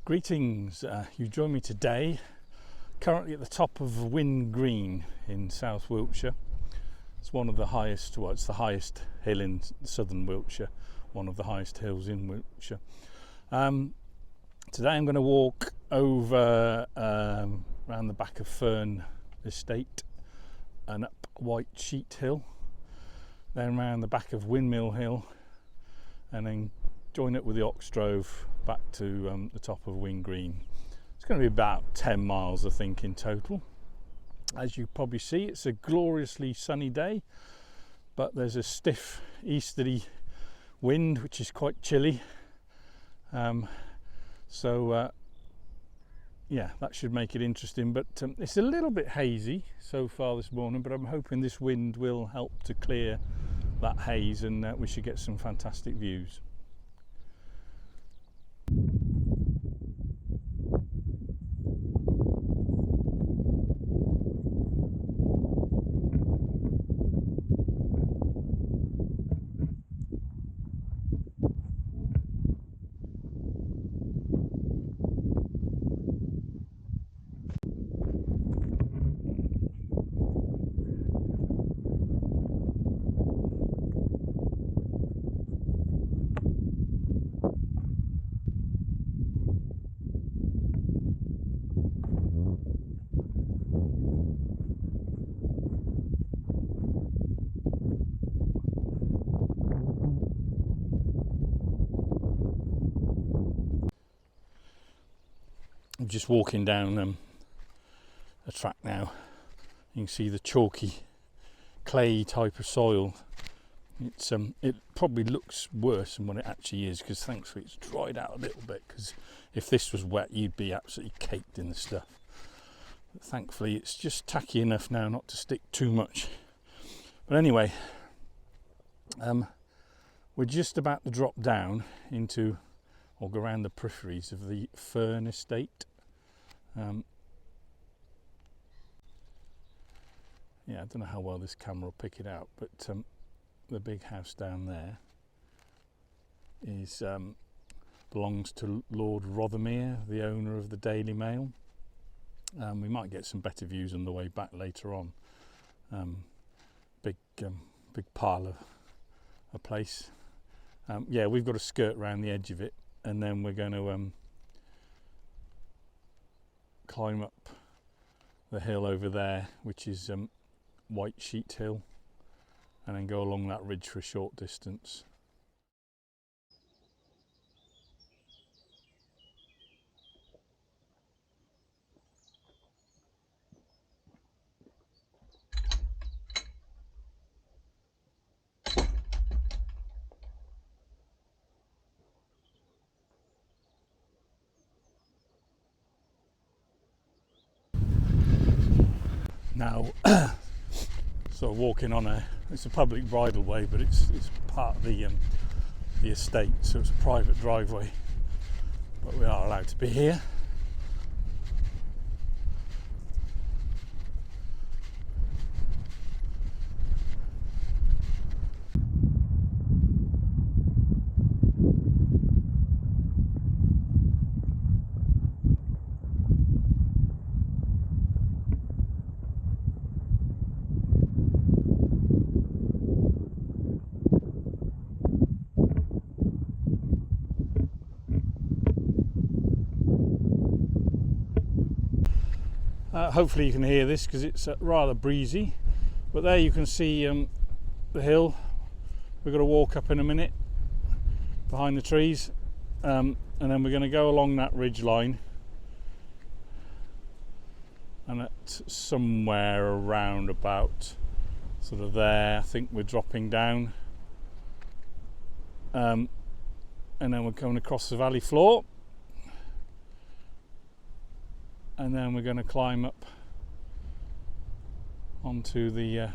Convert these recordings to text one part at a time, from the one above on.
Greetings, you join me today currently at the top of Wyn Green in South Wiltshire. It's one of the highest, well, it's the highest hill in southern Wiltshire, one of the highest hills in Wiltshire. Today I'm going to walk over around the back of Fern Estate and up White Sheet Hill, then round the back of Windmill Hill, and then join it with the Ox Drove back to the top of Wyn Green. It's going to be about 10 miles I think in total. As you probably see, it's a gloriously sunny day, but there's a stiff easterly wind which is quite chilly, yeah, that should make it interesting, but it's a little bit hazy so far this morning, but I'm hoping this wind will help to clear that haze and we should get some fantastic views. I'm just walking down a track now. You can see the chalky clay type of soil. It probably looks worse than what it actually is, because thankfully it's dried out a little bit, because if this was wet you'd be absolutely caked in the stuff. But thankfully it's just tacky enough now not to stick too much. But anyway, we're just about to drop down into, or go around the peripheries of the Fern Estate. Yeah, I don't know how well this camera will pick it out, but the big house down there is belongs to Lord Rothermere, the owner of the Daily Mail. We might get some better views on the way back later on. Big pile of a place. Yeah, we've got to skirt around the edge of it, and then we're going to climb up the hill over there, which is White Sheet Hill, and then go along that ridge for a short distance. Now, sort of walking on it's a public bridleway, but it's part of the estate, so it's a private driveway, but we are allowed to be here. Hopefully you can hear this because it's rather breezy, but there you can see the hill we've got to walk up in a minute behind the trees, and then we're going to go along that ridge line, and at somewhere around about sort of there I think we're dropping down, and then we're coming across the valley floor, and then we're going to climb up onto the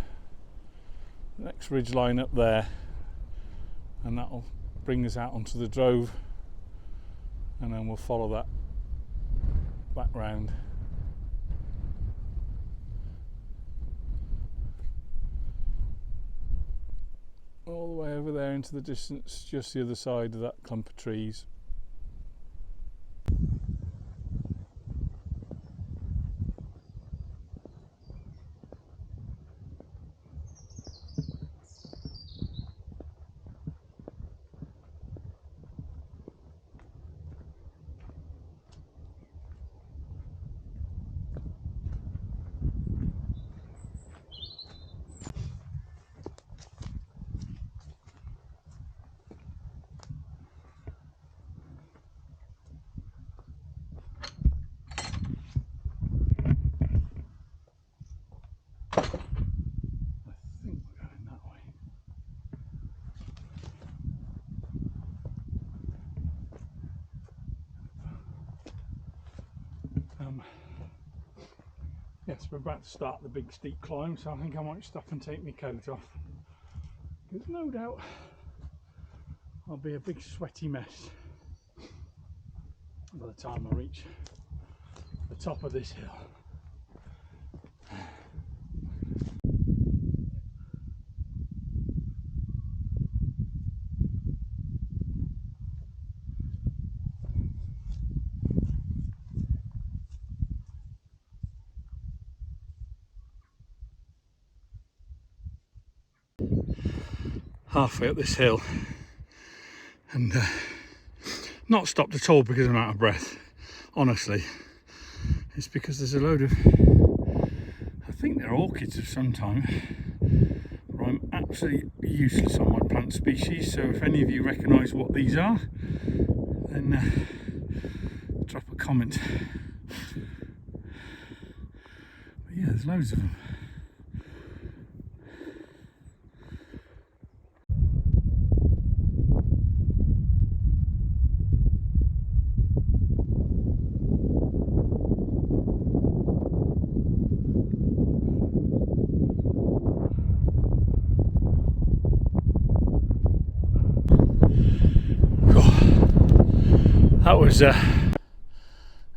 next ridge line up there, and that'll bring us out onto the drove, and then we'll follow that back round. All the way over there into the distance, just the other side of that clump of trees. Yes, we're about to start the big steep climb, so I think I might stop and take my coat off. There's no doubt I'll be a big sweaty mess by the time I reach the top of this hill. Halfway up this hill and not stopped at all because I'm out of breath. Honestly, it's because there's a load of, I think they're orchids of some time, but I'm absolutely useless on my plant species, so if any of you recognise what these are, then drop a comment. But yeah, there's loads of them.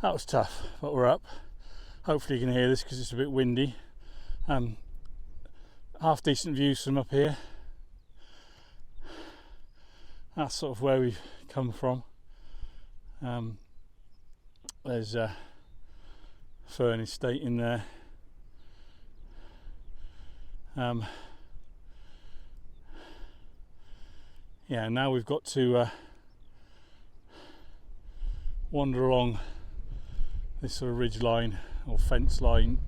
That was tough, but we're up. Hopefully you can hear this because it's a bit windy. Half decent views from up here. That's sort of where we've come from. There's a fern estate in there. Yeah, now we've got to wander along this sort of ridge line or fence line.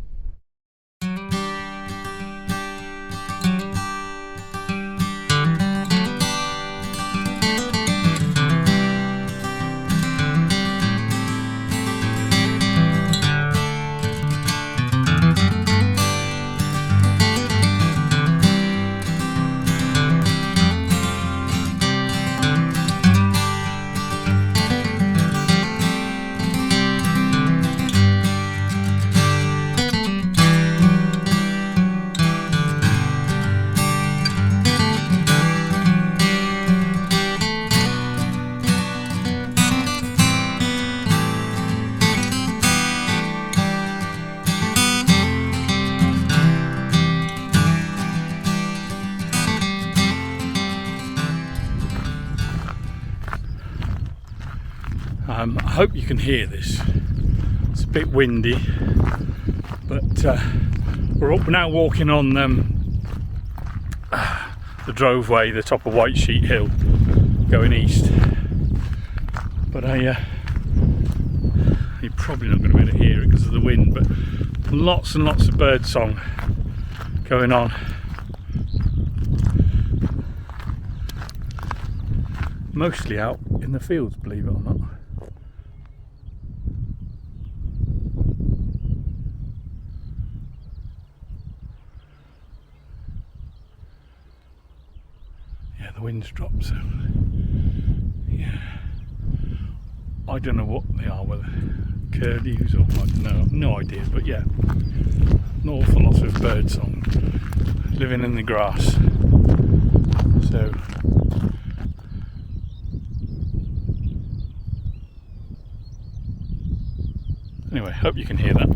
I hope you can hear this. It's a bit windy, but we're now walking on the Droveway, the top of White Sheet Hill, going east. But you're probably not going to be able to hear it because of the wind, but lots and lots of bird song going on. Mostly out in the fields, believe it or not. The wind's dropped, so yeah, I don't know what they are, whether curlews or I don't know, I've no idea, but yeah, an awful lot of bird song living in the grass. So anyway, hope you can hear that.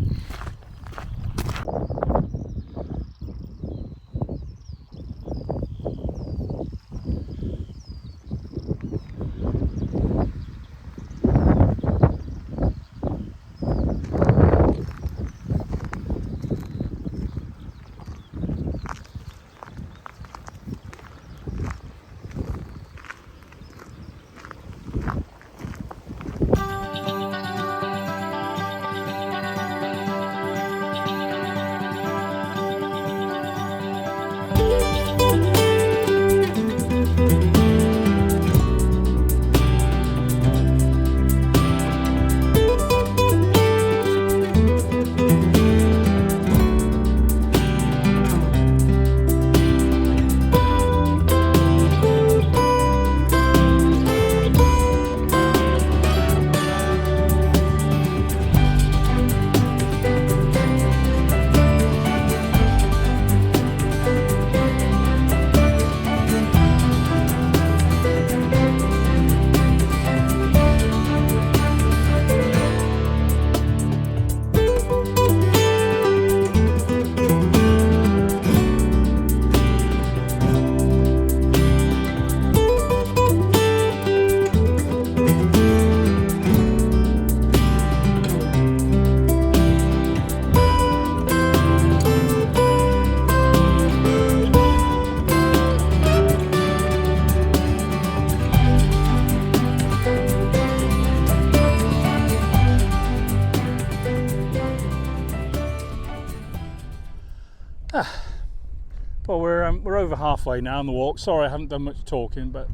we're over halfway now on the walk. Sorry, I haven't done much talking, but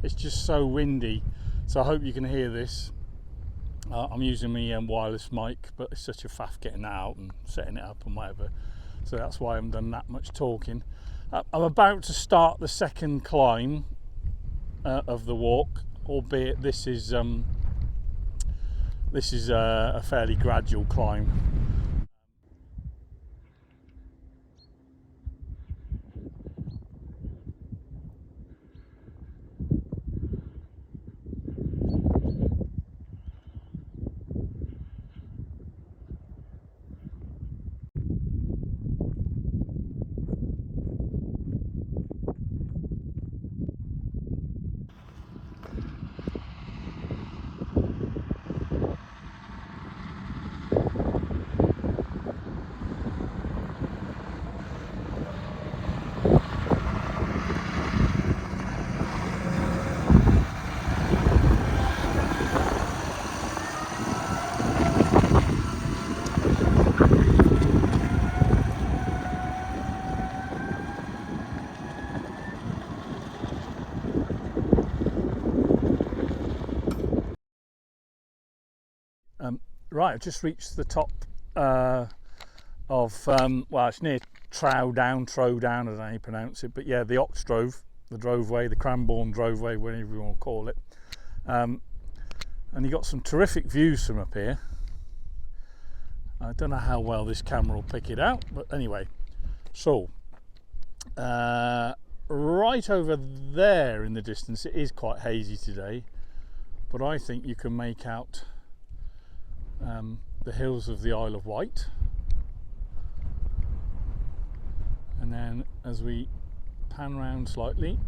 it's just so windy, so I hope you can hear this. I'm using my wireless mic, but it's such a faff getting out and setting it up and whatever, so that's why I haven't done that much talking. I'm about to start the second climb of the walk, albeit this is a fairly gradual climb. Right, I've just reached the top of, well, it's near Trowdown, I don't know how you pronounce it, but yeah, the Oxdrove, the Droveway, the Cranbourne Droveway, whatever you want to call it. And you got some terrific views from up here. I don't know how well this camera will pick it out, but anyway. So, right over there in the distance, it is quite hazy today, but I think you can make out the hills of the Isle of Wight, and then as we pan round slightly,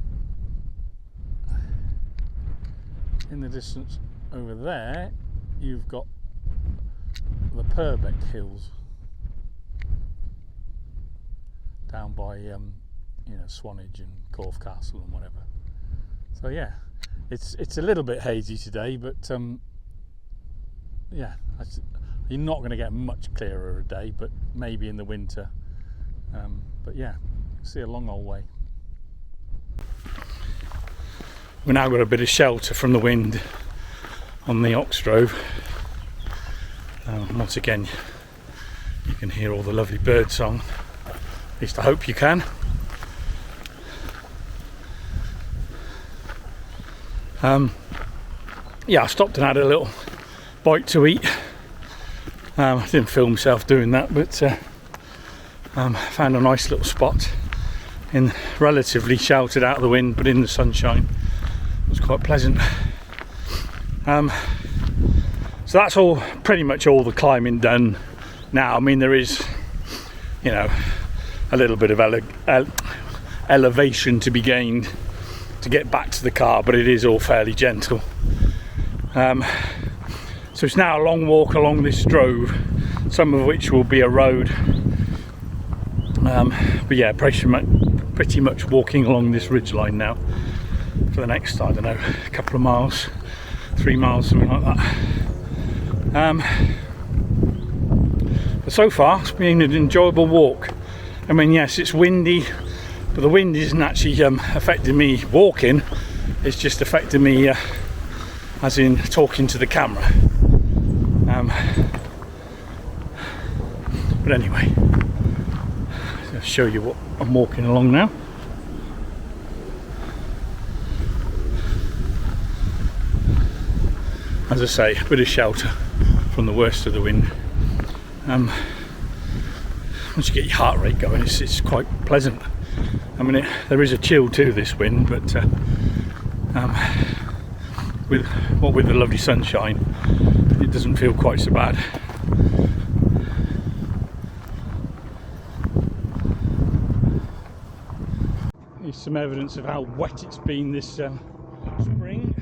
in the distance over there you've got the Berwick Hills down by you know, Swanage and Corfe Castle and whatever. So yeah, it's a little bit hazy today, but yeah, you're not going to get much clearer a day, but maybe in the winter. But yeah, see a long old way. We've now got a bit of shelter from the wind on the Oxdrove. Once again, you can hear all the lovely bird song. At least I hope you can. Yeah, I stopped and had a little bite to eat. I didn't film myself doing that, but found a nice little spot in relatively sheltered out of the wind, but in the sunshine. It was quite pleasant. So that's all, pretty much all the climbing done now. I mean, there is, you know, a little bit of elevation to be gained to get back to the car, but it is all fairly gentle. So it's now a long walk along this drove, some of which will be a road. But yeah, pretty much walking along this ridgeline now for the next, I don't know, a couple of miles, 3 miles, something like that. But so far it's been an enjoyable walk. I mean, yes, it's windy, but the wind isn't actually affecting me walking, it's just affecting me as in talking to the camera. But anyway, I'll show you what I'm walking along now. As I say, a bit of shelter from the worst of the wind. Once you get your heart rate going, it's quite pleasant. I mean, there is a chill to this wind, but with the lovely sunshine, it doesn't feel quite so bad. Here's some evidence of how wet it's been this spring.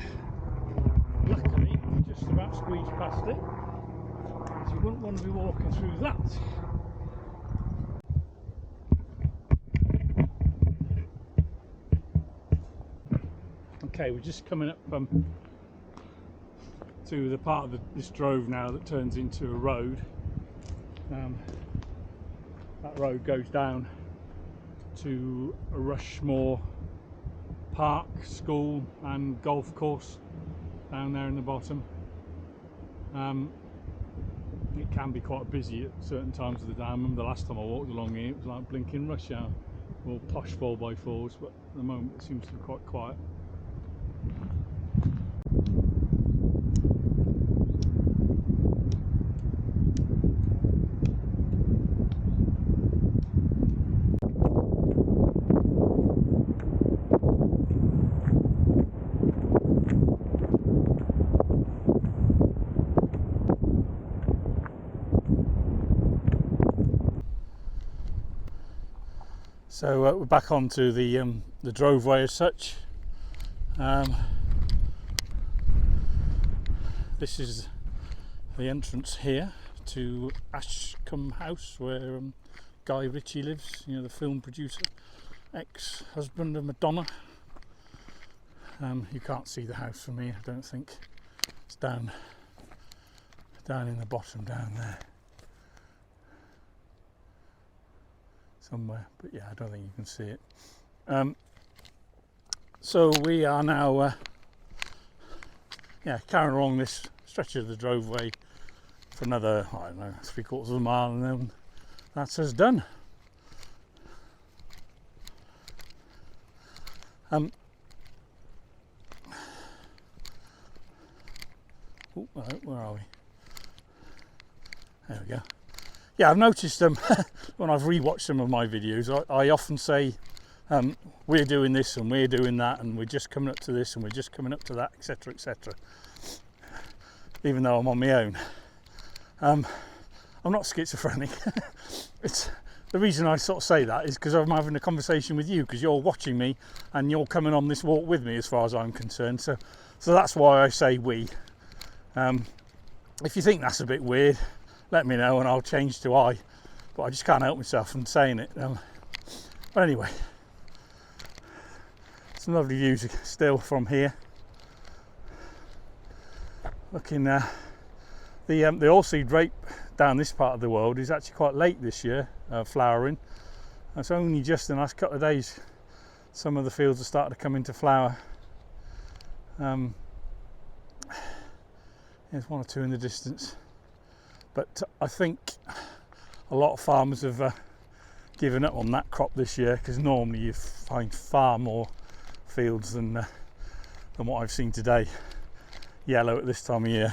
Luckily, we just about squeezed past it, so you wouldn't want to be walking through that. Okay, we're just coming up to the part of this drove now that turns into a road. That road goes down to Rushmore Park, school and golf course down there in the bottom. It can be quite busy at certain times of the day. I remember the last time I walked along here, it was like blinking rush hour. All posh 4x4s, but at the moment it seems to be quite quiet. So we're back onto the Droveway as such. This is the entrance here to Ashcombe House, where Guy Ritchie lives. You know, the film producer, ex-husband of Madonna. You can't see the house from here, I don't think. It's down in the bottom down there. Somewhere, but yeah, I don't think you can see it. So we are now carrying along this stretch of the Droveway for another, I don't know, 3/4 of a mile, and then that's us done. Oh, where are we? There we go. Yeah, I've noticed when I've rewatched some of my videos, I often say we're doing this and we're doing that and we're just coming up to this and we're just coming up to that, etc, etc. Even though I'm on my own. I'm not schizophrenic. It's the reason I sort of say that is because I'm having a conversation with you, because you're watching me and you're coming on this walk with me as far as I'm concerned. So that's why I say we. If you think that's a bit weird, let me know and I'll change to I, but I just can't help myself from saying it. But anyway, some lovely views still from here. Looking, the oilseed rape down this part of the world is actually quite late this year, flowering. It's only just in the last couple of days some of the fields are starting to come into flower. There's one or two in the distance. But I think a lot of farmers have given up on that crop this year, because normally you find far more fields than what I've seen today yellow at this time of year.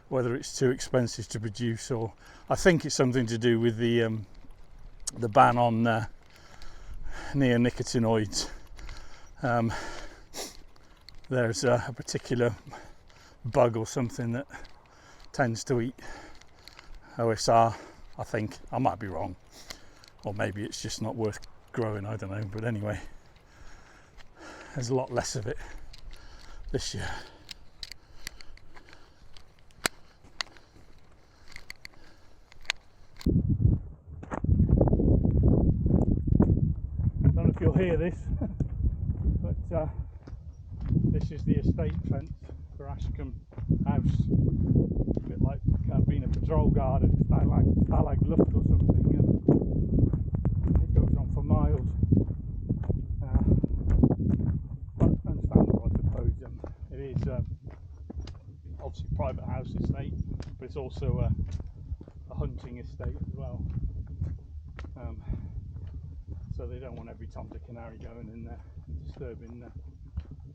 Whether it's too expensive to produce, or I think it's something to do with the ban on neonicotinoids. There's a particular bug or something that tends to eat OSR, I think. I might be wrong, or maybe it's just not worth growing, I don't know. But anyway, there's a lot less of it this year. I don't know if you'll hear this, but this is the estate fence for Ashcombe House. A bit like being a patrol guard at Stalag Luft or something, and it goes on for miles. But understandable, I suppose. It is obviously a private house estate, but it's also a hunting estate as well. So they don't want every Tom, Dick and Harry going in there and disturbing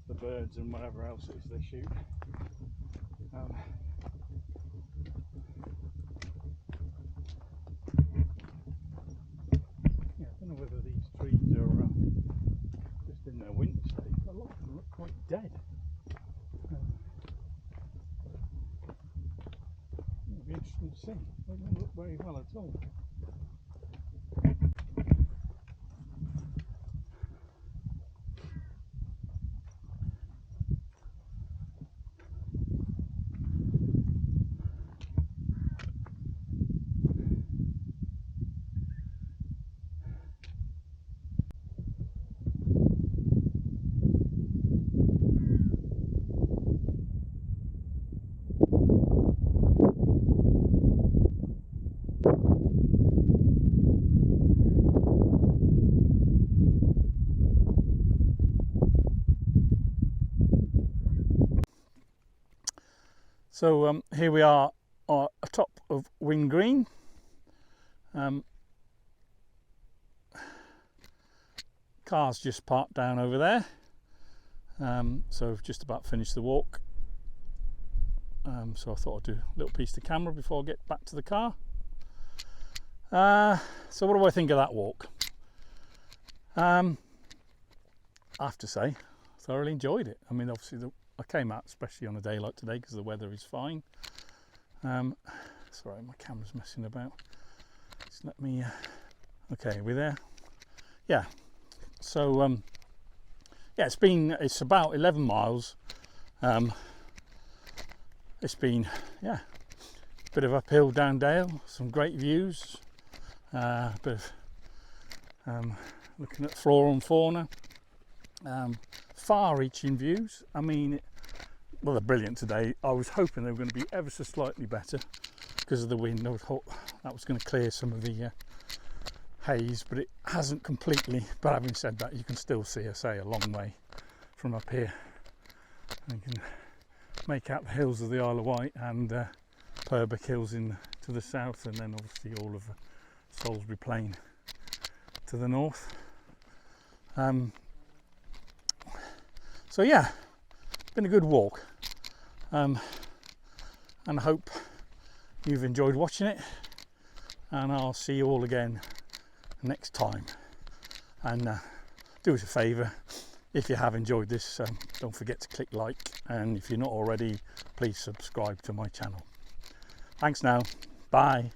the birds and whatever else it is they shoot. Yeah, I don't know whether these trees are just in their winter state. A lot of them look quite dead. It'll be interesting to see. They don't look very well at all. So here we are atop of Wing Green. Car's just parked down over there. So I've just about finished the walk. So I thought I'd do a little piece to camera before I get back to the car. So what do I think of that walk? I have to say, I thoroughly enjoyed it. I mean, obviously I came out especially on a day like today because the weather is fine. Sorry, my camera's messing about. Just let me, okay, we're there. Yeah, so yeah, it's about 11 miles. It's been, yeah, a bit of uphill, down dale, some great views, a bit of looking at flora and fauna, far-reaching views. I mean, well, they're brilliant today. I was hoping they were going to be ever so slightly better because of the wind. I thought that was going to clear some of the haze, but it hasn't completely. But having said that, you can still see, I say, a long way from up here. You can make out the hills of the Isle of Wight and Berwick Hills to the south, and then obviously all of Salisbury Plain to the north. So yeah, been a good walk, and I hope you've enjoyed watching it, and I'll see you all again next time. And do us a favour, if you have enjoyed this, don't forget to click like, and if you're not already, please subscribe to my channel. Thanks now, bye.